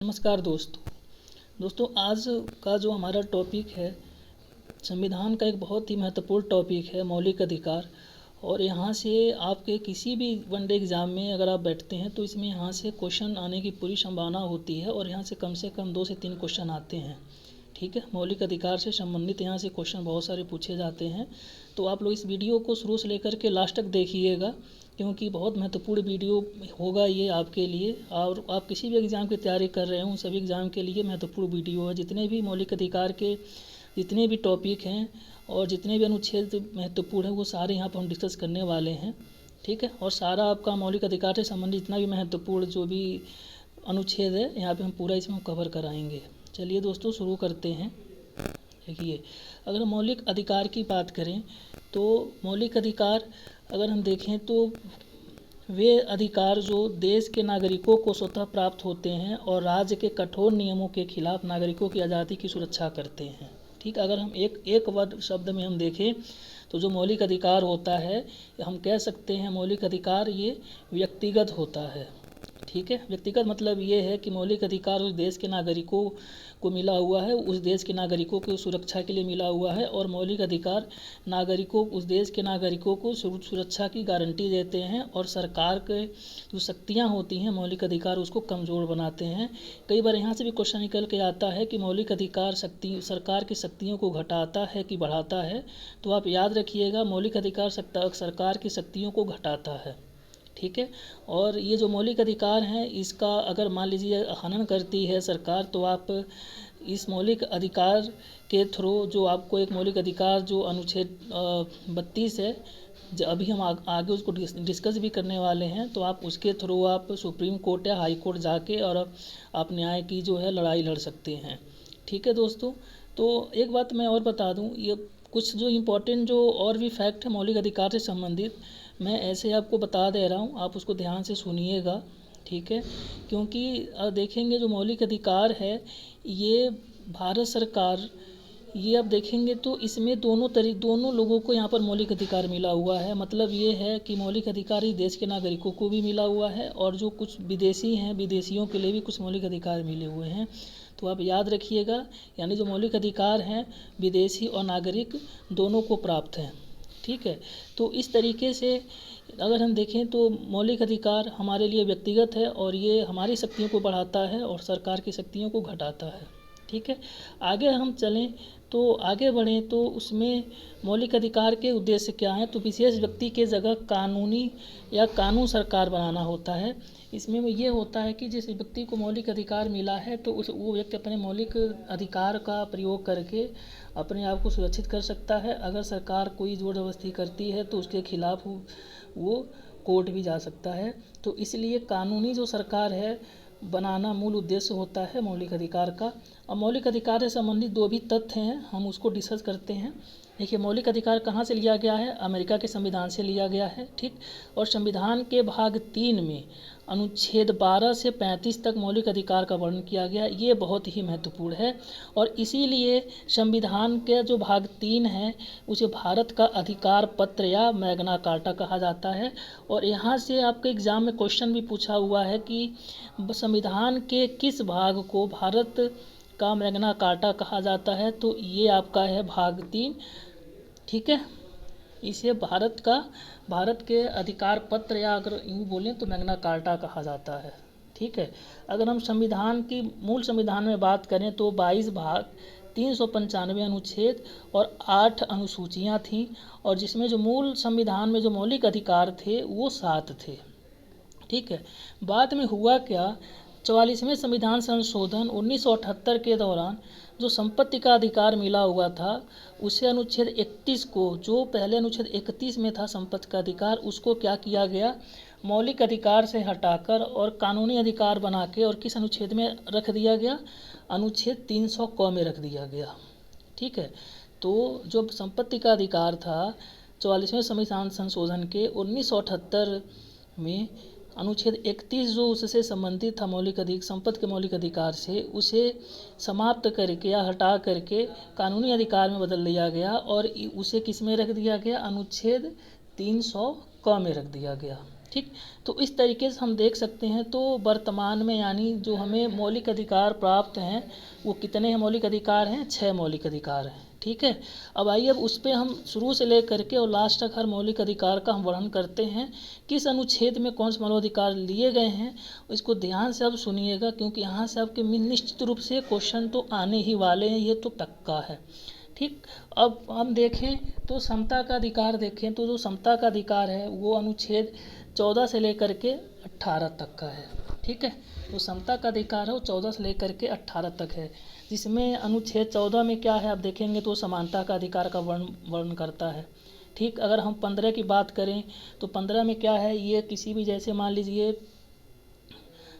नमस्कार दोस्तों आज का जो हमारा टॉपिक है संविधान का एक बहुत ही महत्वपूर्ण टॉपिक है मौलिक अधिकार। और यहाँ से आपके किसी भी वनडे एग्ज़ाम में अगर आप बैठते हैं तो इसमें यहाँ से क्वेश्चन आने की पूरी संभावना होती है और यहाँ से कम 2 से 3 क्वेश्चन आते हैं। ठीक है, मौलिक अधिकार से संबंधित यहाँ से क्वेश्चन बहुत सारे पूछे जाते हैं। तो आप लोग इस वीडियो को शुरू से लेकर के लास्ट तक देखिएगा क्योंकि बहुत महत्वपूर्ण वीडियो होगा ये आपके लिए। और आप किसी भी एग्ज़ाम की तैयारी कर रहे हो उन सभी एग्ज़ाम के लिए महत्वपूर्ण वीडियो है। जितने भी मौलिक अधिकार के जितने भी टॉपिक हैं और जितने भी अनुच्छेद महत्वपूर्ण हैं वो सारे यहाँ पर हम डिस्कस करने वाले हैं। ठीक है, और सारा आपका मौलिक अधिकार से संबंधित जितना भी महत्वपूर्ण जो भी अनुच्छेद है यहाँ पे हम पूरा इसमें कवर कराएंगे। चलिए दोस्तों शुरू करते हैं। देखिए, अगर मौलिक अधिकार की बात करें तो मौलिक अधिकार अगर हम देखें तो वे अधिकार जो देश के नागरिकों को स्वतः प्राप्त होते हैं और राज्य के कठोर नियमों के खिलाफ नागरिकों की आज़ादी की सुरक्षा करते हैं। ठीक, अगर हम एक वर्ड शब्द में हम देखें तो जो मौलिक अधिकार होता है हम कह सकते हैं मौलिक अधिकार ये व्यक्तिगत होता है। ठीक है, व्यक्तिगत मतलब ये है कि मौलिक अधिकार उस देश के नागरिकों को मिला हुआ है, उस देश के नागरिकों की सुरक्षा के लिए मिला हुआ है। और मौलिक अधिकार नागरिकों उस देश के नागरिकों को सुरक्षा की गारंटी देते हैं और सरकार के जो शक्तियाँ होती हैं मौलिक अधिकार उसको कमज़ोर बनाते हैं। कई बार यहाँ से भी क्वेश्चन निकल के आता है कि मौलिक अधिकार सरकार की शक्तियों को घटाता है कि बढ़ाता है। तो आप याद रखिएगा मौलिक अधिकार सरकार की शक्तियों को घटाता है। ठीक है, और ये जो मौलिक अधिकार हैं इसका अगर मान लीजिए हनन करती है सरकार तो आप इस मौलिक अधिकार के थ्रू जो आपको एक मौलिक अधिकार जो अनुच्छेद 32 है अभी हम आगे उसको डिस्कस भी करने वाले हैं। तो आप उसके थ्रू आप सुप्रीम कोर्ट या हाई कोर्ट जाके और आप न्याय की जो है लड़ाई लड़ सकते हैं। ठीक है दोस्तों, तो एक बात मैं और बता दूं, ये कुछ जो इम्पोर्टेंट जो और भी फैक्ट है मौलिक अधिकार से संबंधित मैं ऐसे आपको बता दे रहा हूँ, आप उसको ध्यान से सुनिएगा। ठीक है, क्योंकि देखेंगे जो मौलिक अधिकार है ये भारत सरकार ये अब देखेंगे तो इसमें दोनों लोगों को यहाँ पर मौलिक अधिकार मिला हुआ है। मतलब ये है कि मौलिक अधिकार इस देश के नागरिकों को भी मिला हुआ है और जो कुछ विदेशी हैं विदेशियों के लिए भी कुछ मौलिक अधिकार मिले हुए हैं। तो आप याद रखिएगा, यानी जो मौलिक अधिकार हैं विदेशी और नागरिक दोनों को प्राप्त हैं। ठीक है, तो इस तरीके से अगर हम देखें तो मौलिक अधिकार हमारे लिए व्यक्तिगत है और ये हमारी शक्तियों को बढ़ाता है और सरकार की शक्तियों को घटाता है। ठीक है, आगे हम चलें तो आगे बढ़ें तो उसमें मौलिक अधिकार के उद्देश्य क्या हैं। तो विशेष व्यक्ति के जगह कानूनी या कानून सरकार बनाना होता है। इसमें ये होता है कि जिस व्यक्ति को मौलिक अधिकार मिला है तो वो व्यक्ति अपने मौलिक अधिकार का प्रयोग करके अपने आप को सुरक्षित कर सकता है। अगर सरकार कोई ज़ोर ज़बरदस्ती करती है तो उसके खिलाफ वो कोर्ट भी जा सकता है। तो इसलिए कानूनी जो सरकार है बनाना मूल उद्देश्य होता है मौलिक अधिकार का। और मौलिक अधिकार से संबंधित 2 भी तथ्य हैं, हम उसको डिस्कस करते हैं। देखिए, मौलिक अधिकार कहाँ से लिया गया है? अमेरिका के संविधान से लिया गया है। ठीक, और संविधान के भाग 3 में अनुच्छेद 12 से 35 तक मौलिक अधिकार का वर्णन किया गया। ये बहुत ही महत्वपूर्ण है और इसीलिए संविधान के जो भाग 3 है उसे भारत का अधिकार पत्र या मैग्ना कार्टा कहा जाता है। और यहाँ से आपके एग्ज़ाम में क्वेश्चन भी पूछा हुआ है कि संविधान के किस भाग को भारत का मैग्ना कार्टा कहा जाता है। तो ये आपका है भाग 3। ठीक है, इसे भारत के अधिकार पत्र या अगर यूँ बोलें तो मैग्ना कार्टा कहा जाता है। ठीक है, अगर हम संविधान की मूल संविधान में बात करें तो 22 भाग 395 अनुच्छेद और 8 अनुसूचियाँ थीं और जिसमें जो मूल संविधान में जो मौलिक अधिकार थे वो 7 थे। ठीक है, बाद में हुआ क्या, 44वें संविधान संशोधन 1978 के दौरान जो संपत्ति का अधिकार मिला हुआ था उसे अनुच्छेद 31 को, जो पहले अनुच्छेद 31 में था संपत्ति का अधिकार, उसको क्या किया गया मौलिक अधिकार से हटाकर और कानूनी अधिकार बना के और किस अनुच्छेद में रख दिया गया, अनुच्छेद 300 क में रख दिया गया। ठीक है, तो जो संपत्ति का अधिकार था 44वें संविधान संशोधन के 1978 में अनुच्छेद 31 जो उससे संबंधित था संपत्ति के मौलिक अधिकार से, उसे समाप्त करके या हटा करके कानूनी अधिकार में बदल दिया गया और उसे किस में रख दिया गया, अनुच्छेद 300 क में रख दिया गया। ठीक। तो इस तरीके से हम देख सकते हैं। तो वर्तमान में यानी जो हमें मौलिक अधिकार प्राप्त हैं वो कितने हैं मौलिक अधिकार हैं? 6 मौलिक अधिकार हैं। ठीक है। अब आइए अब उस पर हम शुरू से लेकर के और लास्ट तक हर मौलिक अधिकार का हम वर्णन करते हैं, किस अनुच्छेद में कौन से मौलिक अधिकार लिए गए हैं। इसको ध्यान से अब सुनिएगा, क्योंकि यहाँ से आपके निश्चित रूप से क्वेश्चन तो आने ही वाले हैं, ये तो पक्का है। ठीक। अब हम देखें तो समता का अधिकार देखें तो जो समता का अधिकार है वो अनुच्छेद 14 से लेकर के 18 तक का है। ठीक है। तो समता का अधिकार है वो 14 से लेकर के 18 तक है, जिसमें अनुच्छेद 14 में क्या है आप देखेंगे तो समानता का अधिकार का वर्णन करता है। ठीक। अगर हम 15 की बात करें तो 15 में क्या है, ये किसी भी जैसे मान लीजिए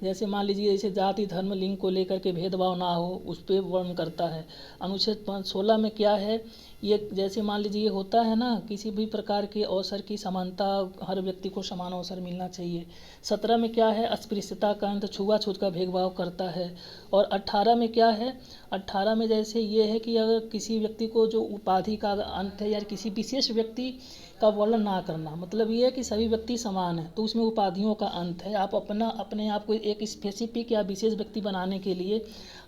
जैसे जाति धर्म लिंग को लेकर के भेदभाव ना हो, उस पर वर्णन करता है। अनुच्छेद 16 में क्या है, ये जैसे मान लीजिए ये होता है ना, किसी भी प्रकार के अवसर की समानता, हर व्यक्ति को समान अवसर मिलना चाहिए। 17 में क्या है, अस्पृश्यता का अंत, छुआछूत का भेदभाव करता है। और 18 में क्या है, 18 में जैसे ये है कि अगर किसी व्यक्ति को जो उपाधि का अंत है या किसी विशेष व्यक्ति का वर्णन ना करना, मतलब ये है कि सभी व्यक्ति समान है, तो उसमें उपाधियों का अंत है। आप अपने आप को एक स्पेसिफिक या विशेष व्यक्ति बनाने के लिए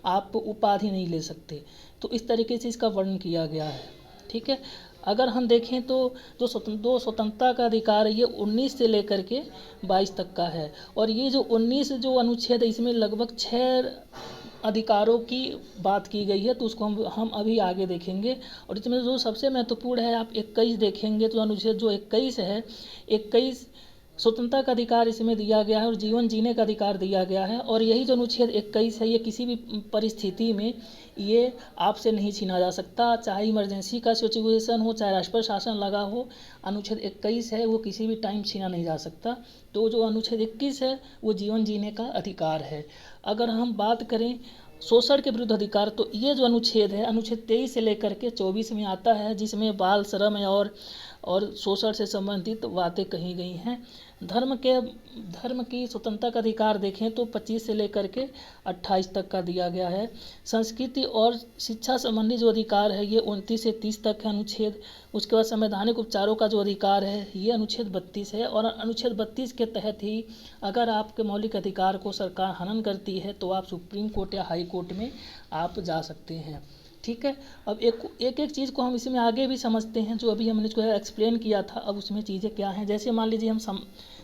आप उपाधि नहीं ले सकते। तो इस तरीके से इसका वर्णन किया गया है। ठीक है। अगर हम देखें तो जो स्वतंत्रता का अधिकार है ये 19 से लेकर के 22 तक का है। और ये जो 19 जो अनुच्छेद है इसमें लगभग 6 अधिकारों की बात की गई है, तो उसको हम अभी आगे देखेंगे। और इसमें जो सबसे महत्वपूर्ण है, आप 21 देखेंगे तो अनुच्छेद जो 21 है, 21 स्वतंत्रता का अधिकार इसमें दिया गया है और जीवन जीने का अधिकार दिया गया है। और यही जो अनुच्छेद 21 है ये किसी भी परिस्थिति में ये आपसे नहीं छीना जा सकता, चाहे इमरजेंसी का सिचुएशन हो, चाहे राष्ट्रपति शासन लगा हो, अनुच्छेद 21 है वो किसी भी टाइम छीना नहीं जा सकता। तो जो अनुच्छेद 21 है वो जीवन जीने का अधिकार है। अगर हम बात करें शोषण के विरुद्ध अधिकार, तो ये जो अनुच्छेद है, अनुच्छेद 23 से लेकर के 24 में आता है, जिसमें बाल श्रम और शोषण से संबंधित बातें कही गई हैं। धर्म की स्वतंत्रता का अधिकार देखें तो 25 से लेकर के 28 तक का दिया गया है। संस्कृति और शिक्षा संबंधी जो अधिकार है ये 29 से 30 तक है अनुच्छेद। उसके बाद संवैधानिक उपचारों का जो अधिकार है ये अनुच्छेद 32 है। और अनुच्छेद 32 के तहत ही अगर आपके मौलिक अधिकार को सरकार हनन करती है तो आप सुप्रीम कोर्ट या हाई कोर्ट में आप जा सकते हैं। ठीक है। अब एक चीज़ को हम इसमें आगे भी समझते हैं, जो अभी हमने इसको एक्सप्लेन किया था। अब उसमें चीज़ें क्या हैं, जैसे मान लीजिए हम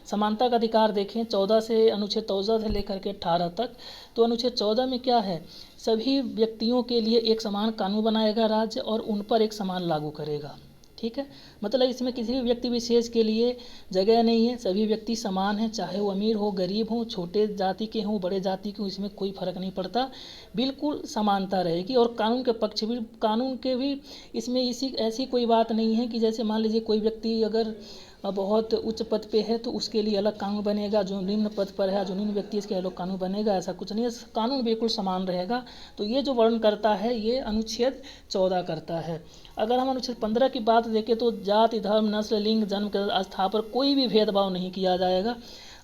समानता का अधिकार देखें अनुच्छेद 14 से लेकर के 18 तक। तो अनुच्छेद 14 में क्या है, सभी व्यक्तियों के लिए एक समान कानून बनाएगा राज्य और उन पर एक समान लागू करेगा। ठीक है। मतलब इसमें किसी भी व्यक्ति विशेष के लिए जगह नहीं है, सभी व्यक्ति समान हैं, चाहे वो अमीर हो गरीब हो, छोटे जाति के हों बड़े जाति के हों, इसमें कोई फर्क नहीं पड़ता, बिल्कुल समानता रहेगी। और कानून के भी इसमें ऐसी कोई बात नहीं है कि जैसे मान लीजिए कोई व्यक्ति अगर बहुत उच्च पद पे है तो उसके लिए अलग कानून बनेगा, जो निम्न पद पर है, जो निम्न व्यक्ति इसके अलग कानून बनेगा, ऐसा कुछ नहीं है। कानून बिल्कुल समान रहेगा। तो ये जो वर्णन करता है ये अनुच्छेद 14 करता है। अगर हम अनुच्छेद 15 की बात देखें तो जाति धर्म नस्ल लिंग जन्म के आस्था पर कोई भी भेदभाव नहीं किया जाएगा।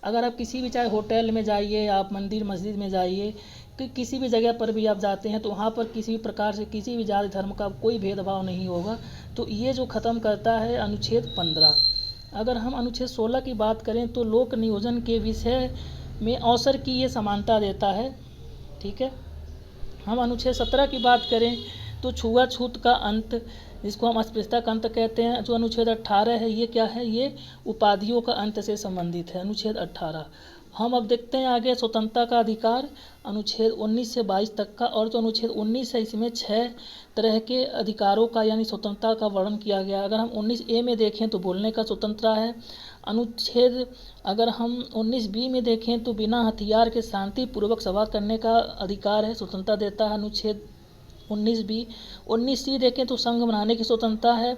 अगर आप किसी भी, चाहे होटल में जाइए, आप मंदिर मस्जिद में जाइए, कि किसी भी जगह पर भी आप जाते हैं तो वहाँ पर किसी भी प्रकार से किसी भी जाति धर्म का कोई भेदभाव नहीं होगा। तो ये जो ख़त्म करता है अनुच्छेद 15। अगर हम अनुच्छेद 16 की बात करें तो लोक नियोजन के विषय में अवसर की ये समानता देता है। ठीक है। हम अनुच्छेद 17 की बात करें तो छुआछूत का अंत, जिसको हम अस्पृश्यता का अंत कहते हैं। जो अनुच्छेद 18 है ये क्या है, ये उपाधियों का अंत से संबंधित है, अनुच्छेद 18। हम अब देखते हैं आगे स्वतंत्रता का अधिकार, अनुच्छेद 19 से 22 तक का। और जो अनुच्छेद 19 है इसमें 6 तरह के अधिकारों का यानी स्वतंत्रता का वर्णन किया गया। अगर हम 19A में देखें तो बोलने का स्वतंत्रता है। अनुच्छेद अगर हम 19B में देखें तो बिना हथियार के शांतिपूर्वक सभा करने का अधिकार है, स्वतंत्रता देता है अनुच्छेद 19B। 19C देखें तो संघ बनाने की स्वतंत्रता है।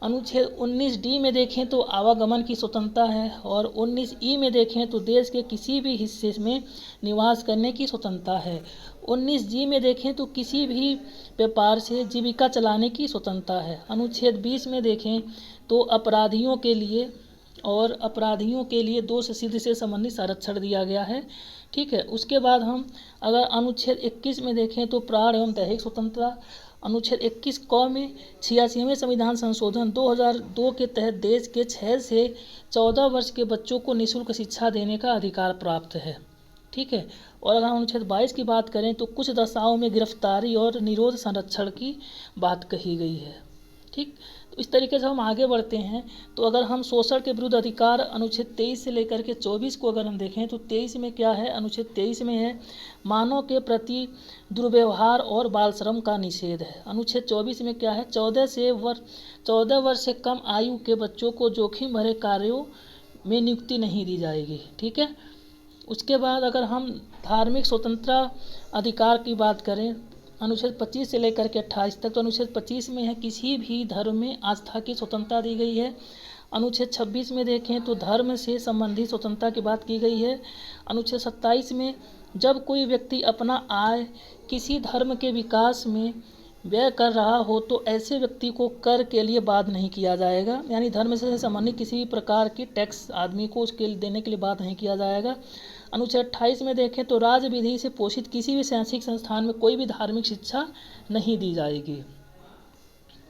अनुच्छेद 19D में देखें तो आवागमन की स्वतंत्रता है। और 19E में देखें तो देश के किसी भी हिस्से में निवास करने की स्वतंत्रता है। 19G में देखें तो किसी भी व्यापार से जीविका चलाने की स्वतंत्रता है। अनुच्छेद 20 में देखें तो अपराधियों के लिए दोष सिद्धि से संबंधित संरक्षण दिया गया है। ठीक है। उसके बाद हम अगर अनुच्छेद 21 में देखें तो प्राण एवं दैहिक स्वतंत्रता। अनुच्छेद 21 क में 86वें संविधान संशोधन 2002 के तहत देश के 6 से 14 वर्ष के बच्चों को निःशुल्क शिक्षा देने का अधिकार प्राप्त है। ठीक है। और अगर हम अनुच्छेद 22 की बात करें तो कुछ दशाओं में गिरफ्तारी और निरोध संरक्षण की बात कही गई है। ठीक, तो इस तरीके से हम आगे बढ़ते हैं। तो अगर हम शोषण के विरुद्ध अधिकार अनुच्छेद 23 से लेकर के 24 को अगर हम देखें तो 23 में क्या है, अनुच्छेद 23 में है मानव के प्रति दुर्व्यवहार और बाल श्रम का निषेध है। अनुच्छेद 24 में क्या है, 14 वर्ष से कम आयु के बच्चों को जोखिम भरे कार्यों में नियुक्ति नहीं दी जाएगी। ठीक है। उसके बाद अगर हम धार्मिक स्वतंत्रता अधिकार की बात करें अनुच्छेद 25 से लेकर के 28 तक, तो अनुच्छेद 25 में है किसी भी धर्म में आस्था की स्वतंत्रता दी गई है। अनुच्छेद 26 में देखें तो धर्म से संबंधित स्वतंत्रता की बात की गई है। अनुच्छेद 27 में जब कोई व्यक्ति अपना आय किसी धर्म के विकास में व्यय कर रहा हो तो ऐसे व्यक्ति को कर के लिए बाध्य नहीं किया जाएगा, यानी धर्म से संबंधित किसी भी प्रकार की टैक्स आदमी को उसके देने के लिए बाध्य नहीं किया जाएगा। अनुच्छेद 28 में देखें तो राज्य विधि से पोषित किसी भी शैक्षिक संस्थान में कोई भी धार्मिक शिक्षा नहीं दी जाएगी।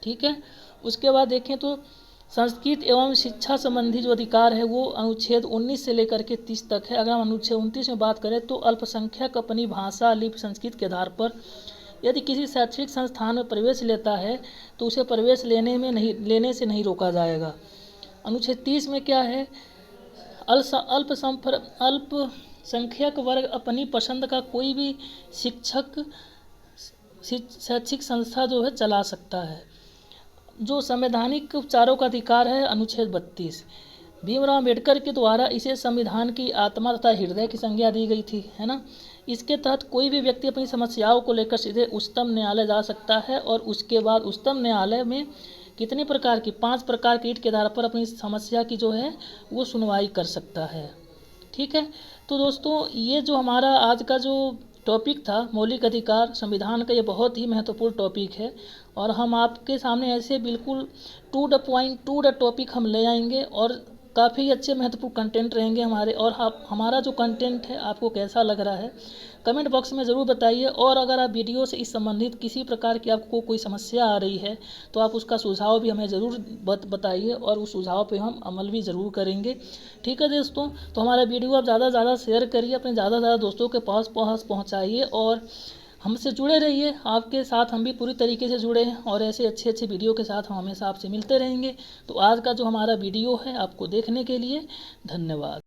ठीक है। उसके बाद देखें तो संस्कृत एवं शिक्षा संबंधी जो अधिकार है वो अनुच्छेद 19 से लेकर के 30 तक है। अगर हम अनुच्छेद 29 में बात करें तो अल्पसंख्यक अपनी भाषा लिपि संस्कृत के आधार पर यदि किसी शैक्षिक संस्थान में प्रवेश लेता है तो उसे प्रवेश लेने से नहीं रोका जाएगा। अनुच्छेद 30 में क्या है, अल्पसंख्यक वर्ग अपनी पसंद का कोई भी शैक्षिक संस्था जो है चला सकता है। जो संवैधानिक उपचारों का अधिकार है अनुच्छेद 32, भीमराव अम्बेडकर के द्वारा इसे संविधान की आत्मा तथा हृदय की संज्ञा दी गई थी, है ना। इसके तहत कोई भी व्यक्ति अपनी समस्याओं को लेकर सीधे उच्चतम न्यायालय जा सकता है और उसके बाद उच्चतम न्यायालय में कितने प्रकार की 5 प्रकार के रीट के आधार पर अपनी समस्या की जो है वो सुनवाई कर सकता है। ठीक है। तो दोस्तों ये जो हमारा आज का जो टॉपिक था मौलिक अधिकार संविधान का, ये बहुत ही महत्वपूर्ण टॉपिक है और हम आपके सामने ऐसे बिल्कुल to the point to the topic हम ले आएंगे और काफ़ी अच्छे महत्वपूर्ण कंटेंट रहेंगे हमारे। और हमारा जो कंटेंट है आपको कैसा लग रहा है कमेंट बॉक्स में ज़रूर बताइए। और अगर आप वीडियो से इस संबंधित किसी प्रकार की आपको कोई समस्या आ रही है तो आप उसका सुझाव भी हमें ज़रूर बताइए और उस सुझाव पे हम अमल भी ज़रूर करेंगे। ठीक है दोस्तों, तो हमारा वीडियो आप ज़्यादा से ज़्यादा शेयर करिए, अपने ज़्यादा से ज़्यादा दोस्तों के पास पहुँचाइए और हमसे जुड़े रहिए। आपके साथ हम भी पूरी तरीके से जुड़े हैं और ऐसे अच्छे अच्छे वीडियो के साथ हम हमेशा आपसे मिलते रहेंगे। तो आज का जो हमारा वीडियो है आपको देखने के लिए धन्यवाद।